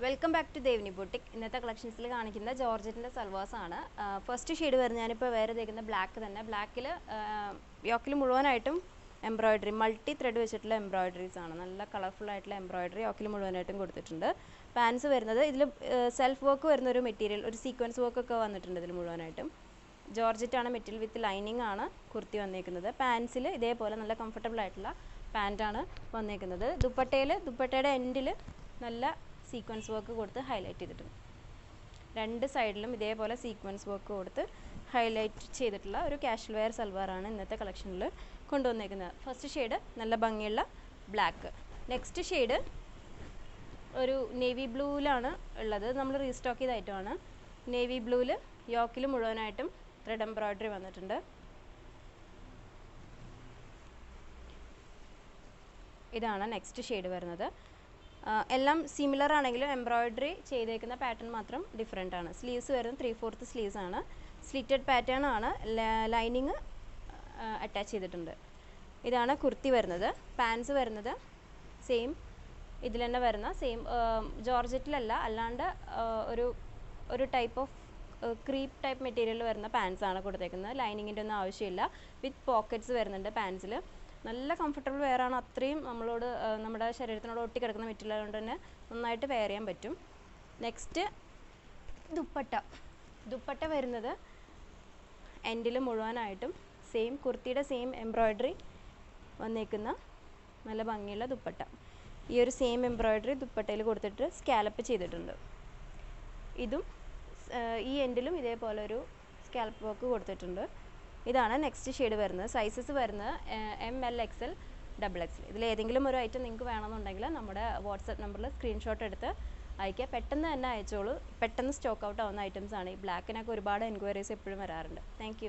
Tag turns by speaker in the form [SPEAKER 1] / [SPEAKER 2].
[SPEAKER 1] Welcome back to Devini boutique. ഇന്നത്തെ കളക്ഷൻസിൽ കാണിക്കുന്ന ജോർജറ്റിൻ്റെ സൽവാസ് ആണ്. ഫസ്റ്റ് ഷെയ്ഡ് വരുന്നത് ഞാനിപ്പോൾ വേറെ തേക്കുന്ന ബ്ലാക്ക് തന്നെ. ബ്ലാക്കിൽ യോക്കിൽ മുഴുവനായിട്ടും എംബ്രോയിഡറി, മൾട്ടി ത്രെഡ് വെച്ചിട്ടുള്ള എംബ്രോയിഡറീസ് ആണ്. നല്ല കളർഫുൾ ആയിട്ടുള്ള എംബ്രോയിഡറി യോക്കിൽ മുഴുവനായിട്ടും കൊടുത്തിട്ടുണ്ട്. പാൻസ് വരുന്നത് ഇതിൽ സെൽഫ് വർക്ക് വരുന്ന ഒരു മെറ്റീരിയൽ, ഒരു സീക്വൻസ് വർക്കൊക്കെ വന്നിട്ടുണ്ട് ഇതിൽ മുഴുവനായിട്ടും. ജോർജറ്റാണ് മെറ്റീരിയൽ, വിത്ത് ലൈനിങ് ആണ് കുർത്തി വന്നേക്കുന്നത്. പാൻസിൽ ഇതേപോലെ നല്ല കംഫർട്ടബിൾ ആയിട്ടുള്ള പാൻറ്റാണ് വന്നേക്കുന്നത്. ദുപ്പട്ടയുടെ എൻഡിൽ നല്ല സീക്വൻസ് വർക്ക് കൊടുത്ത് ഹൈലൈറ്റ് ചെയ്തിട്ടുണ്ട്. രണ്ട് സൈഡിലും ഇതേപോലെ സീക്വൻസ് വർക്ക് കൊടുത്ത് ഹൈലൈറ്റ് ചെയ്തിട്ടുള്ള ഒരു കാഷ്വൽ വെയർ സൽവാറാണ് ഇന്നത്തെ കളക്ഷനിൽ കൊണ്ടുവന്നേക്കുന്നത്. ഫസ്റ്റ് ഷെയ്ഡ് നല്ല ഭംഗിയുള്ള ബ്ലാക്ക്. നെക്സ്റ്റ് ഷെയ്ഡ് ഒരു നേവി ബ്ലൂവിലാണ് ഉള്ളത്. നമ്മൾ റീസ്റ്റോക്ക് ചെയ്ത ഐറ്റമാണ്. നേവി ബ്ലൂവിൽ യോക്കിൽ മുഴുവനായിട്ടും ത്രെഡ് എംബ്രോയിഡറി വന്നിട്ടുണ്ട്. ഇതാണ് നെക്സ്റ്റ് ഷെയ്ഡ് വരുന്നത്. എല്ലാം സിമിലർ ആണെങ്കിലും എംബ്രോയിഡറി ചെയ്തേക്കുന്ന പാറ്റേൺ മാത്രം ഡിഫറെൻ്റ് ആണ്. സ്ലീവ്സ് വരുന്നത് 3/4 സ്ലീവ്സ് ആണ്. സ്ലിറ്റഡ് പാറ്റേൺ ആണ്. ലൈനിങ് അറ്റാച്ച് ചെയ്തിട്ടുണ്ട്. ഇതാണ് കുർത്തി വരുന്നത്. പാൻസ് വരുന്നത് സെയിം ഇതിൽ തന്നെ വരുന്ന സെയിം ജോർജറ്റിലല്ല, അല്ലാണ്ട് ഒരു type of creep type material വരുന്ന പാൻസ് ആണ് കൊടുത്തേക്കുന്നത്. ലൈനിങ്ങിൻ്റെ ഒന്നും ആവശ്യമില്ല. വിത്ത് പോക്കറ്റ്സ് വരുന്നുണ്ട് പാൻസിൽ. നല്ല കംഫർട്ടബിൾ വെയർ ആണ്. അത്രയും നമ്മുടെ ശരീരത്തിനോട് ഒട്ടിക്കിടക്കുന്ന മെറ്റീരിയൽ കൊണ്ട് തന്നെ നന്നായിട്ട് വെയർ ചെയ്യാൻ പറ്റും. നെക്സ്റ്റ് ദുപ്പട്ട വരുന്നത് എൻഡിൽ മുഴുവനായിട്ടും സെയിം കുർത്തിയുടെ സെയിം എംബ്രോയിഡറി വന്നേക്കുന്ന നല്ല ഭംഗിയുള്ള ദുപ്പട്ട. ഈ ഒരു സെയിം എംബ്രോയിഡറി ദുപ്പട്ടയിൽ കൊടുത്തിട്ട് സ്കാലപ്പ് ചെയ്തിട്ടുണ്ട്. ഇതും ഈ എൻഡിലും ഇതേപോലെ ഒരു സ്കാലപ്പ് വർക്ക് കൊടുത്തിട്ടുണ്ട്. ഇതാണ് നെക്സ്റ്റ് ഷെയ്ഡ് വരുന്നത്. സൈസസ് വരുന്നത് ML XL XXL. ഇതിലേതെങ്കിലും ഒരു ഐറ്റം നിങ്ങൾക്ക് വേണമെന്നുണ്ടെങ്കിൽ നമ്മുടെ വാട്സപ്പ് നമ്പറിൽ സ്ക്രീൻഷോട്ട് എടുത്ത് അയയ്ക്കുക. പെട്ടെന്ന് തന്നെ അയച്ചോളൂ. പെട്ടെന്ന് സ്റ്റോക്ക് ഔട്ട് ആവുന്ന ഐറ്റംസ് ആണ്. ഈ ബ്ലാക്കിനൊക്കെ ഒരുപാട് എൻക്വയറീസ് എപ്പോഴും വരാറുണ്ട്. താങ്ക്